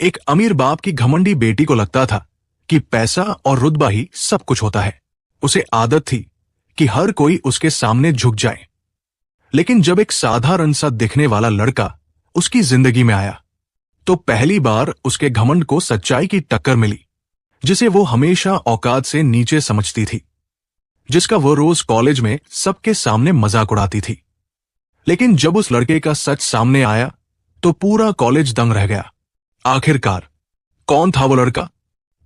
एक अमीर बाप की घमंडी बेटी को लगता था कि पैसा और रुतबा ही सब कुछ होता है। उसे आदत थी कि हर कोई उसके सामने झुक जाए। लेकिन जब एक साधारण सा दिखने वाला लड़का उसकी जिंदगी में आया, तो पहली बार उसके घमंड को सच्चाई की टक्कर मिली, जिसे वो हमेशा औकात से नीचे समझती थी, जिसका वो रोज कॉलेज में सबके सामने मजाक उड़ाती थी। लेकिन जब उस लड़के का सच सामने आया, तो पूरा कॉलेज दंग रह गया। आखिरकार कौन था वो लड़का?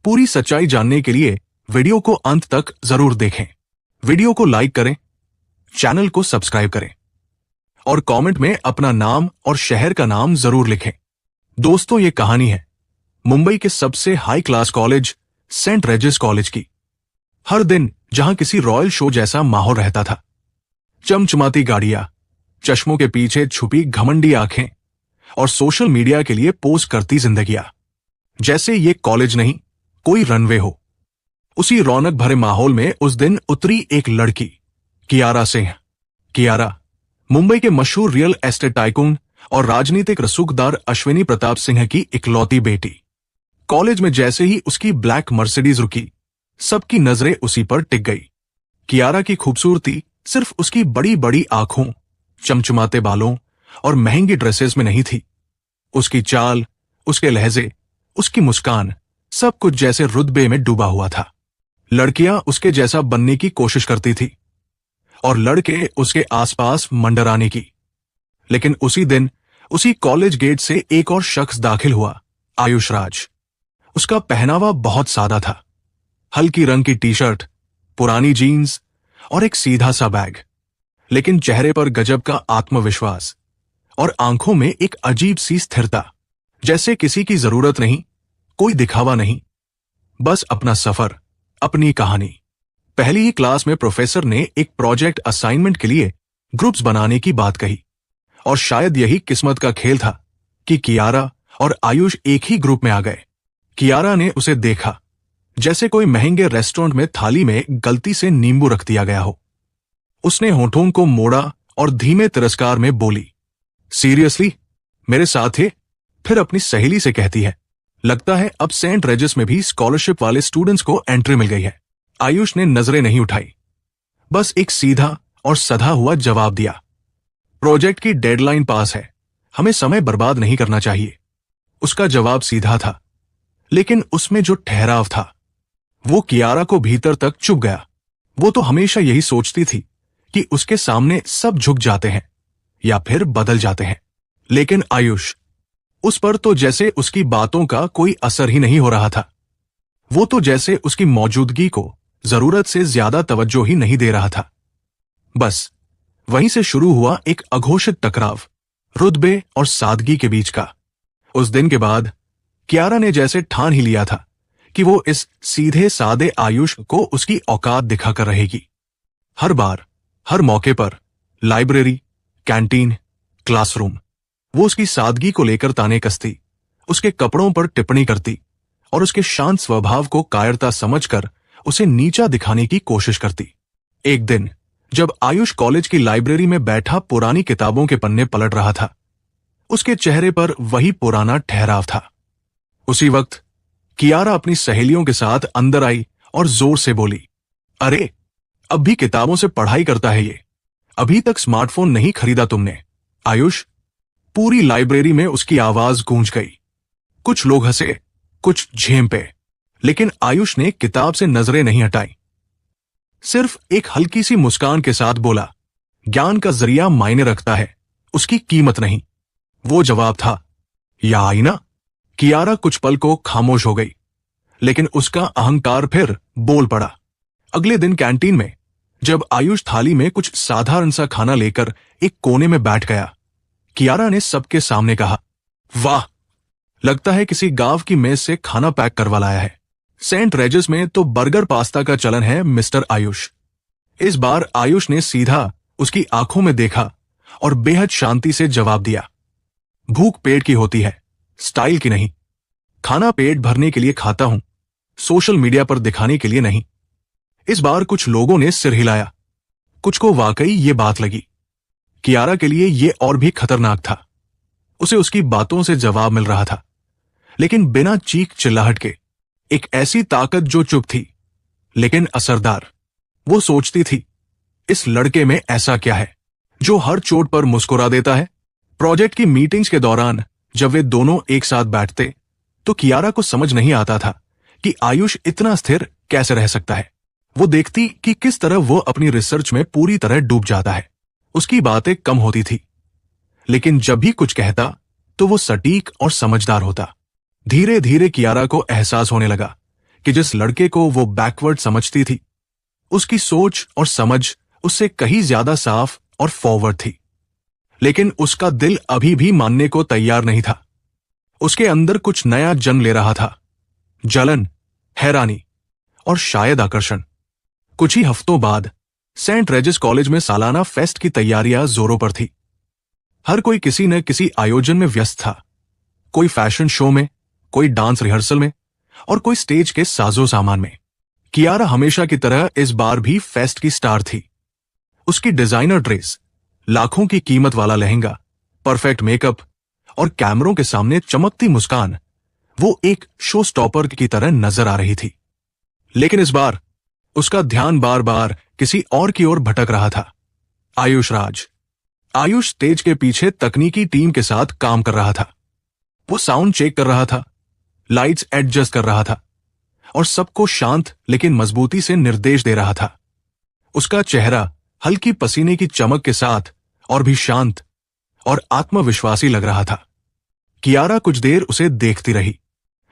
पूरी सच्चाई जानने के लिए वीडियो को अंत तक जरूर देखें। वीडियो को लाइक करें, चैनल को सब्सक्राइब करें और कमेंट में अपना नाम और शहर का नाम जरूर लिखें। दोस्तों, ये कहानी है मुंबई के सबसे high class college Saint Regis college की। हर दिन जहां किसी रॉयल शो जैसा माहौल रहता था। चमचमाती गाड़ियां, चश्मों के पीछे छुपी घमंडी आंखें और सोशल मीडिया के लिए पोस्ट करती जिंदगियां। जैसे ये कॉलेज नहीं, कोई रनवे हो। उसी रौनक भरे माहौल में उस दिन उतरी एक लड़की, कियारा सिंह। कियारा मुंबई के मशहूर रियल एस्टेट टाइकून और राजनीतिक रसूखदार अश्विनी प्रताप सिंह की इकलौती बेटी। कॉलेज में जैसे ही उसकी ब्लैक मर्सिडीज रुकी, सबकी नजरें उसी पर टिक गई। कियारा की खूबसूरती सिर्फ उसकी बड़ी बड़ी आंखों, चमचमाते बालों और महंगी ड्रेसेस में नहीं थी। उसकी चाल, उसके लहजे, उसकी मुस्कान, सब कुछ जैसे रुतबे में डूबा हुआ था। लड़कियां उसके जैसा बनने की कोशिश करती थी और लड़के उसके आसपास मंडराने की। लेकिन उसी दिन उसी कॉलेज गेट से एक और शख्स दाखिल हुआ, आयुष राज। उसका पहनावा बहुत सादा था। हल्की रंग की टी शर्ट, पुरानी जीन्स और एक सीधा सा बैग। लेकिन चेहरे पर गजब का आत्मविश्वास और आंखों में एक अजीब सी स्थिरता, जैसे किसी की जरूरत नहीं, कोई दिखावा नहीं, बस अपना सफर, अपनी कहानी। पहली ही क्लास में प्रोफेसर ने एक प्रोजेक्ट असाइनमेंट के लिए ग्रुप्स बनाने की बात कही और शायद यही किस्मत का खेल था कि कियारा और आयुष एक ही ग्रुप में आ गए। कियारा ने उसे देखा जैसे कोई महंगे रेस्टोरेंट में थाली में गलती से नींबू रख दिया गया हो। उसने होठों को मोड़ा और धीमे तिरस्कार में बोली, सीरियसली मेरे साथ है? फिर अपनी सहेली से कहती है, लगता है अब सेंट रेजिस में भी स्कॉलरशिप वाले स्टूडेंट्स को एंट्री मिल गई है। आयुष ने नजरें नहीं उठाई, बस एक सीधा और सधा हुआ जवाब दिया, प्रोजेक्ट की डेडलाइन पास है, हमें समय बर्बाद नहीं करना चाहिए। उसका जवाब सीधा था, लेकिन उसमें जो ठहराव था वो कियारा को भीतर तक चुभ गया। वो तो हमेशा यही सोचती थी कि उसके सामने सब झुक जाते हैं या फिर बदल जाते हैं, लेकिन आयुष, उस पर तो जैसे उसकी बातों का कोई असर ही नहीं हो रहा था। वो तो जैसे उसकी मौजूदगी को जरूरत से ज्यादा तवज्जो ही नहीं दे रहा था। बस वहीं से शुरू हुआ एक अघोषित टकराव, रुतबे और सादगी के बीच का। उस दिन के बाद कियारा ने जैसे ठान ही लिया था कि वो इस सीधे सादे आयुष को उसकी औकात दिखाकर रहेगी। हर बार, हर मौके पर, लाइब्रेरी, कैंटीन, क्लासरूम, वो उसकी सादगी को लेकर ताने कसती, उसके कपड़ों पर टिप्पणी करती और उसके शांत स्वभाव को कायरता समझकर उसे नीचा दिखाने की कोशिश करती। एक दिन जब आयुष कॉलेज की लाइब्रेरी में बैठा पुरानी किताबों के पन्ने पलट रहा था, उसके चेहरे पर वही पुराना ठहराव था। उसी वक्त कियारा अपनी सहेलियों के साथ अंदर आई और जोर से बोली, अरे अब भी किताबों से पढ़ाई करता है ये? अभी तक स्मार्टफोन नहीं खरीदा तुमने? आयुष। पूरी लाइब्रेरी में उसकी आवाज गूंज गई। कुछ लोग हंसे, कुछ झेंपे, लेकिन आयुष ने किताब से नजरें नहीं हटाई। सिर्फ एक हल्की सी मुस्कान के साथ बोला, ज्ञान का जरिया मायने रखता है, उसकी कीमत नहीं। वो जवाब था, या आईना? कियारा कुछ पल को खामोश हो गई, लेकिन उसका अहंकार फिर बोल पड़ा। अगले दिन कैंटीन में जब आयुष थाली में कुछ साधारण सा खाना लेकर एक कोने में बैठ गया, कियारा ने सबके सामने कहा, वाह, लगता है किसी गांव की मेज से खाना पैक करवा लाया है। सेंट रेजिस में तो बर्गर पास्ता का चलन है मिस्टर आयुष। इस बार आयुष ने सीधा उसकी आंखों में देखा और बेहद शांति से जवाब दिया, भूख पेट की होती है, स्टाइल की नहीं। खाना पेट भरने के लिए खाता हूं, सोशल मीडिया पर दिखाने के लिए नहीं। इस बार कुछ लोगों ने सिर हिलाया, कुछ को वाकई ये बात लगी। कियारा के लिए ये और भी खतरनाक था। उसे उसकी बातों से जवाब मिल रहा था, लेकिन बिना चीख चिल्लाहट के। एक ऐसी ताकत जो चुप थी लेकिन असरदार। वो सोचती थी, इस लड़के में ऐसा क्या है जो हर चोट पर मुस्कुरा देता है। प्रोजेक्ट की मीटिंग्स के दौरान जब वे दोनों एक साथ बैठते तो कियारा को समझ नहीं आता था कि आयुष इतना स्थिर कैसे रह सकता है। वो देखती कि किस तरह वो अपनी रिसर्च में पूरी तरह डूब जाता है। उसकी बातें कम होती थी, लेकिन जब भी कुछ कहता तो वो सटीक और समझदार होता। धीरे धीरे कियारा को एहसास होने लगा कि जिस लड़के को वो बैकवर्ड समझती थी, उसकी सोच और समझ उससे कहीं ज्यादा साफ और फॉरवर्ड थी। लेकिन उसका दिल अभी भी मानने को तैयार नहीं था। उसके अंदर कुछ नया जन्म ले रहा था, जलन, हैरानी और शायद आकर्षण। कुछ ही हफ्तों बाद सेंट रेजिस कॉलेज में सालाना फेस्ट की तैयारियां जोरों पर थी। हर कोई किसी न किसी आयोजन में व्यस्त था। कोई फैशन शो में, कोई डांस रिहर्सल में और कोई स्टेज के साजो सामान में। कियारा हमेशा की तरह इस बार भी फेस्ट की स्टार थी। उसकी डिजाइनर ड्रेस, लाखों की कीमत वाला लहंगा, परफेक्ट मेकअप और कैमरों के सामने चमकती मुस्कान, वो एक शो स्टॉपर की तरह नजर आ रही थी। लेकिन इस बार उसका ध्यान बार बार किसी और की ओर भटक रहा था। आयुष राज। आयुष स्टेज के पीछे तकनीकी टीम के साथ काम कर रहा था। वो साउंड चेक कर रहा था, लाइट्स एडजस्ट कर रहा था और सबको शांत लेकिन मजबूती से निर्देश दे रहा था। उसका चेहरा हल्की पसीने की चमक के साथ और भी शांत और आत्मविश्वासी लग रहा था। कियारा कुछ देर उसे देखती रही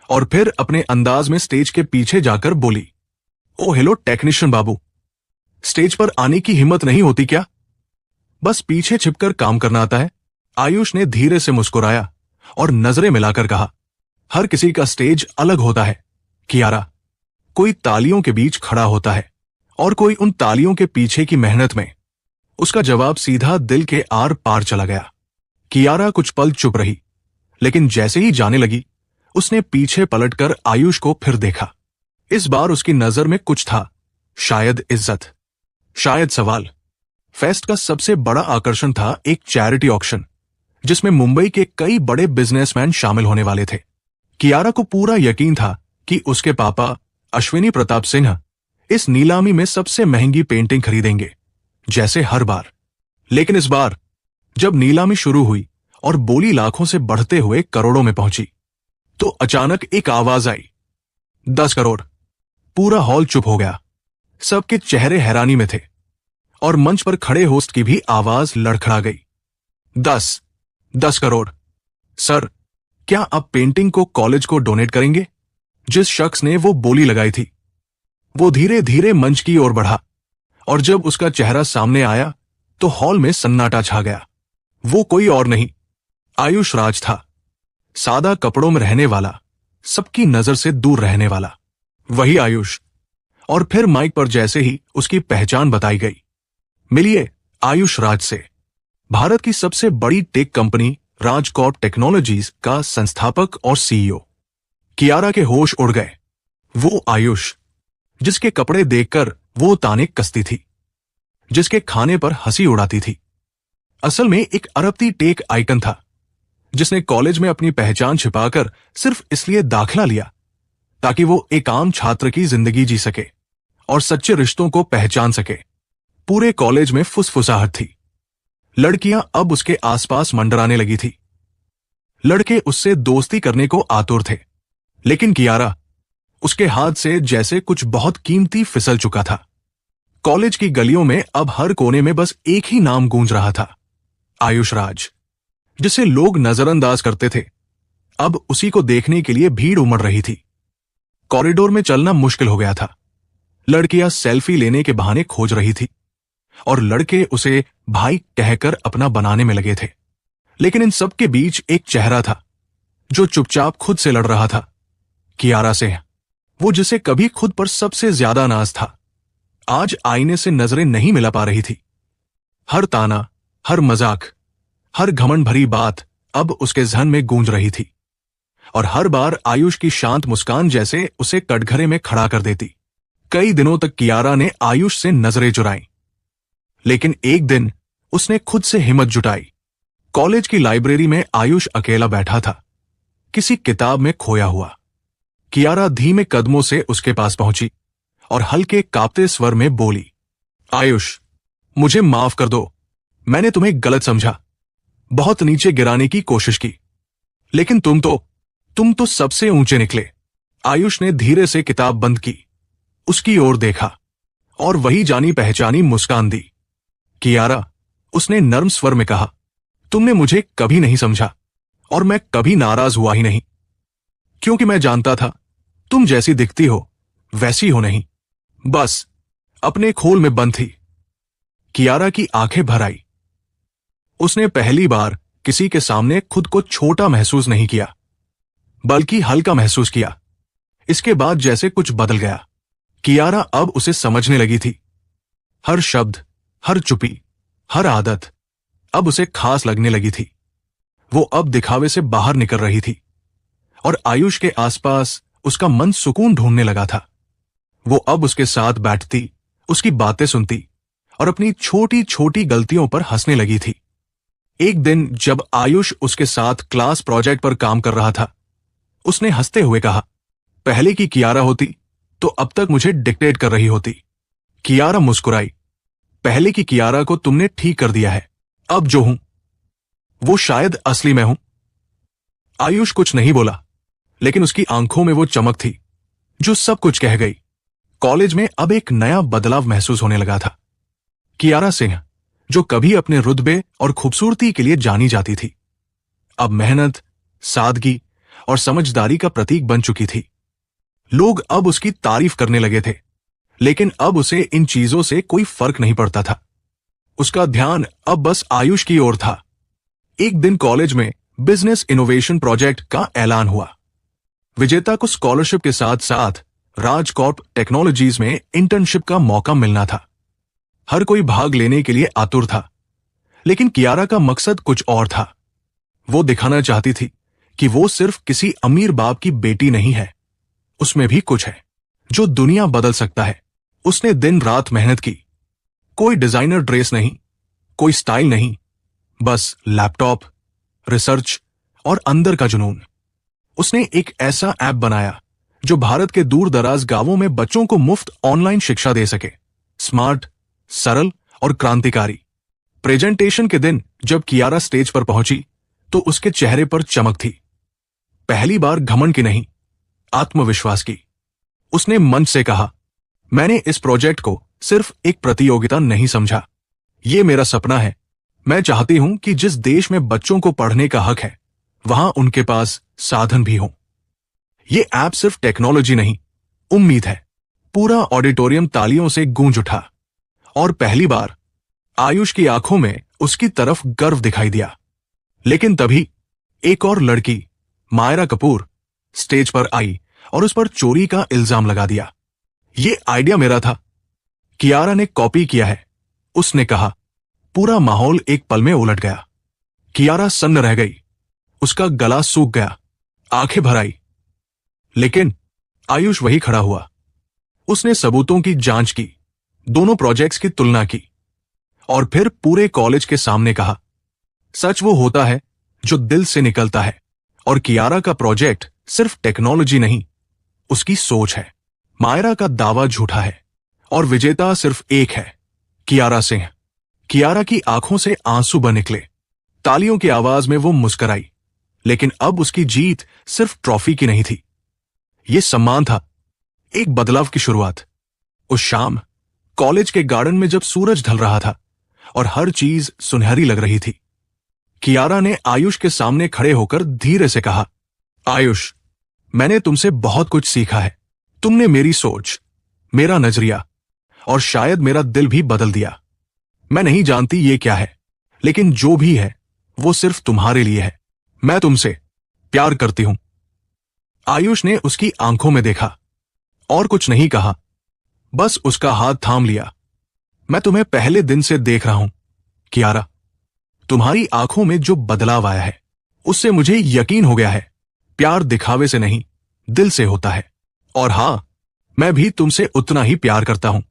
और फिर अपने अंदाज में स्टेज के पीछे जाकर बोली, ओ हेलो टेक्नीशियन बाबू, स्टेज पर आने की हिम्मत नहीं होती क्या? बस पीछे छिपकर काम करना आता है। आयुष ने धीरे से मुस्कुराया और नजरें मिलाकर कहा, हर किसी का स्टेज अलग होता है कियारा। कोई तालियों के बीच खड़ा होता है और कोई उन तालियों के पीछे की मेहनत में। उसका जवाब सीधा दिल के आर पार चला गया। कियारा कुछ पल चुप रही, लेकिन जैसे ही जाने लगी उसने पीछे पलटकर आयुष को फिर देखा। इस बार उसकी नजर में कुछ था, शायद इज्जत, शायद सवाल। फेस्ट का सबसे बड़ा आकर्षण था एक चैरिटी ऑक्शन, जिसमें मुंबई के कई बड़े बिजनेसमैन शामिल होने वाले थे। कियारा को पूरा यकीन था कि उसके पापा अश्विनी प्रताप सिन्हा इस नीलामी में सबसे महंगी पेंटिंग खरीदेंगे, जैसे हर बार। लेकिन इस बार जब नीलामी शुरू हुई और बोली लाखों से बढ़ते हुए करोड़ों में पहुंची, तो अचानक एक आवाज आई, 10 करोड़। पूरा हॉल चुप हो गया। सबके चेहरे हैरानी में थे और मंच पर खड़े होस्ट की भी आवाज लड़खड़ा गई। 10 करोड़। सर, क्या आप पेंटिंग को कॉलेज को डोनेट करेंगे? जिस शख्स ने वो बोली लगाई थी वो धीरे धीरे मंच की ओर बढ़ा और जब उसका चेहरा सामने आया तो हॉल में सन्नाटा छा गया। वो कोई और नहीं, आयुष राज था। सादा कपड़ों में रहने वाला, सबकी नजर से दूर रहने वाला, वही आयुष। और फिर माइक पर जैसे ही उसकी पहचान बताई गई, मिलिए आयुष राज से, भारत की सबसे बड़ी टेक कंपनी राजकॉर्प टेक्नोलॉजीज का संस्थापक और सीईओ। कियारा के होश उड़ गए। वो आयुष जिसके कपड़े देखकर वो ताने कसती थी, जिसके खाने पर हंसी उड़ाती थी, असल में एक अरबती टेक आइकन था, जिसने कॉलेज में अपनी पहचान छिपाकर सिर्फ इसलिए दाखिला लिया ताकि वो एक आम छात्र की जिंदगी जी सके और सच्चे रिश्तों को पहचान सके। पूरे कॉलेज में फुसफुसाहट थी। लड़कियां अब उसके आसपास मंडराने लगी थी। लड़के उससे दोस्ती करने को आतुर थे, लेकिन कियारा, उसके हाथ से जैसे कुछ बहुत कीमती फिसल चुका था। कॉलेज की गलियों में अब हर कोने में बस एक ही नाम गूंज रहा था, आयुष राज। जिसे लोग नजरअंदाज करते थे, अब उसी को देखने के लिए भीड़ उमड़ रही थी। कॉरिडोर में चलना मुश्किल हो गया था। लड़कियां सेल्फी लेने के बहाने खोज रही थी और लड़के उसे भाई कहकर अपना बनाने में लगे थे। लेकिन इन सब के बीच एक चेहरा था जो चुपचाप खुद से लड़ रहा था, कियारा से। वो जिसे कभी खुद पर सबसे ज्यादा नाज था, आज आईने से नजरें नहीं मिला पा रही थी। हर ताना, हर मजाक, हर घमंड भरी बात अब उसके जहन में गूंज रही थी और हर बार आयुष की शांत मुस्कान जैसे उसे कटघरे में खड़ा कर देती। कई दिनों तक कियारा ने आयुष से नजरें चुराई, लेकिन एक दिन उसने खुद से हिम्मत जुटाई। कॉलेज की लाइब्रेरी में आयुष अकेला बैठा था। किसी किताब में खोया हुआ। कियारा धीमे कदमों से उसके पास पहुंची और हल्के कांपते स्वर में बोली, आयुष, मुझे माफ कर दो। मैंने तुम्हें गलत समझा, बहुत नीचे गिराने की कोशिश की, लेकिन तुम तो सबसे ऊंचे निकले। आयुष ने धीरे से किताब बंद की, उसकी ओर देखा और वही जानी पहचानी मुस्कान दी। कियारा, उसने नर्म स्वर में कहा, तुमने मुझे कभी नहीं समझा और मैं कभी नाराज हुआ ही नहीं, क्योंकि मैं जानता था तुम जैसी दिखती हो वैसी हो नहीं, बस अपने खोल में बंद थी। कियारा की आंखें भर आई। उसने पहली बार किसी के सामने खुद को छोटा महसूस नहीं किया, बल्कि हल्का महसूस किया। इसके बाद जैसे कुछ बदल गया। कियारा अब उसे समझने लगी थी। हर शब्द, हर चुप्पी, हर आदत अब उसे खास लगने लगी थी। वो अब दिखावे से बाहर निकल रही थी और आयुष के आसपास उसका मन सुकून ढूंढने लगा था। वो अब उसके साथ बैठती, उसकी बातें सुनती और अपनी छोटी छोटी गलतियों पर हंसने लगी थी। एक दिन जब आयुष उसके साथ क्लास प्रोजेक्ट पर काम कर रहा था, उसने हंसते हुए कहा, पहले की कियारा होती तो अब तक मुझे डिक्टेट कर रही होती। कियारा मुस्कुराई, पहले की कियारा को तुमने ठीक कर दिया है, अब जो हूं वो शायद असली मैं हूं। आयुष कुछ नहीं बोला, लेकिन उसकी आंखों में वो चमक थी जो सब कुछ कह गई। कॉलेज में अब एक नया बदलाव महसूस होने लगा था। कियारा सिंह, जो कभी अपने रुतबे और खूबसूरती के लिए जानी जाती थी, अब मेहनत, सादगी और समझदारी का प्रतीक बन चुकी थी। लोग अब उसकी तारीफ करने लगे थे, लेकिन अब उसे इन चीजों से कोई फर्क नहीं पड़ता था। उसका ध्यान अब बस आयुष की ओर था। एक दिन कॉलेज में बिजनेस इनोवेशन प्रोजेक्ट का ऐलान हुआ। विजेता को स्कॉलरशिप के साथ साथ राजकॉर्प टेक्नोलॉजीज में इंटर्नशिप का मौका मिलना था। हर कोई भाग लेने के लिए आतुर था, लेकिन कियारा का मकसद कुछ और था। वो दिखाना चाहती थी कि वो सिर्फ किसी अमीर बाप की बेटी नहीं है, उसमें भी कुछ है जो दुनिया बदल सकता है। उसने दिन रात मेहनत की। कोई डिजाइनर ड्रेस नहीं, कोई स्टाइल नहीं, बस लैपटॉप, रिसर्च और अंदर का जुनून। उसने एक ऐसा ऐप बनाया जो भारत के दूर दराज गांवों में बच्चों को मुफ्त ऑनलाइन शिक्षा दे सके। स्मार्ट, सरल और क्रांतिकारी। प्रेजेंटेशन के दिन जब कियारा स्टेज पर पहुंची तो उसके चेहरे पर चमक थी। पहली बार घमंड की नहीं, आत्मविश्वास की। उसने मंच से कहा, मैंने इस प्रोजेक्ट को सिर्फ एक प्रतियोगिता नहीं समझा, ये मेरा सपना है। मैं चाहती हूं कि जिस देश में बच्चों को पढ़ने का हक है, वहां उनके पास साधन भी हों। ये ऐप सिर्फ टेक्नोलॉजी नहीं, उम्मीद है। पूरा ऑडिटोरियम तालियों से गूंज उठा और पहली बार आयुष की आंखों में उसकी तरफ गर्व दिखाई दिया। लेकिन तभी एक और लड़की, मायरा कपूर, स्टेज पर आई और उस पर चोरी का इल्जाम लगा दिया। ये आइडिया मेरा था, कियारा ने कॉपी किया है, उसने कहा। पूरा माहौल एक पल में उलट गया। कियारा सन्न रह गई, उसका गला सूख गया, आंखें भर आई। लेकिन आयुष वही खड़ा हुआ। उसने सबूतों की जांच की, दोनों प्रोजेक्ट्स की तुलना की और फिर पूरे कॉलेज के सामने कहा, सच वो होता है जो दिल से निकलता है और कियारा का प्रोजेक्ट सिर्फ टेक्नोलॉजी नहीं, उसकी सोच है। मायरा का दावा झूठा है और विजेता सिर्फ एक है, कियारा सिंह। कियारा की आंखों से आंसू बह निकले। तालियों की आवाज में वो मुस्कुराई, लेकिन अब उसकी जीत सिर्फ ट्रॉफी की नहीं थी, ये सम्मान था, एक बदलाव की शुरुआत। उस शाम कॉलेज के गार्डन में जब सूरज ढल रहा था और हर चीज सुनहरी लग रही थी, कियारा ने आयुष के सामने खड़े होकर धीरे से कहा, आयुष, मैंने तुमसे बहुत कुछ सीखा है। तुमने मेरी सोच, मेरा नजरिया और शायद मेरा दिल भी बदल दिया। मैं नहीं जानती ये क्या है, लेकिन जो भी है वो सिर्फ तुम्हारे लिए है। मैं तुमसे प्यार करती हूं। आयुष ने उसकी आंखों में देखा और कुछ नहीं कहा, बस उसका हाथ थाम लिया। मैं तुम्हें पहले दिन से देख रहा हूं, कियारा। तुम्हारी आंखों में जो बदलाव आया है, उससे मुझे यकीन हो गया है, प्यार दिखावे से नहीं, दिल से होता है। और हां, मैं भी तुमसे उतना ही प्यार करता हूं।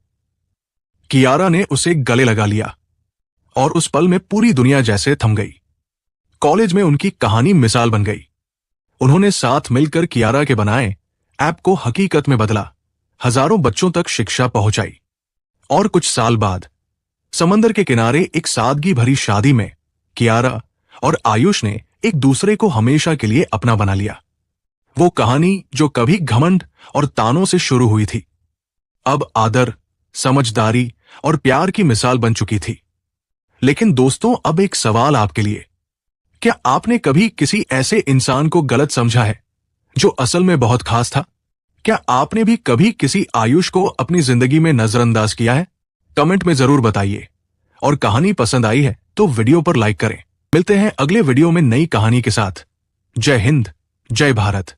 कियारा ने उसे गले लगा लिया और उस पल में पूरी दुनिया जैसे थम गई। कॉलेज में उनकी कहानी मिसाल बन गई। उन्होंने साथ मिलकर कियारा के बनाए ऐप को हकीकत में बदला, हजारों बच्चों तक शिक्षा पहुंचाई। और कुछ साल बाद समंदर के किनारे एक सादगी भरी शादी में कियारा और आयुष ने एक दूसरे को हमेशा के लिए अपना बना लिया। वो कहानी जो कभी घमंड और तानों से शुरू हुई थी, अब आदर, समझदारी और प्यार की मिसाल बन चुकी थी। लेकिन दोस्तों, अब एक सवाल आपके लिए, क्या आपने कभी किसी ऐसे इंसान को गलत समझा है जो असल में बहुत खास था? क्या आपने भी कभी किसी आयुष को अपनी जिंदगी में नजरअंदाज किया है? कमेंट में जरूर बताइए। और कहानी पसंद आई है तो वीडियो पर लाइक करें। मिलते हैं अगले वीडियो में नई कहानी के साथ। जय हिंद, जय भारत।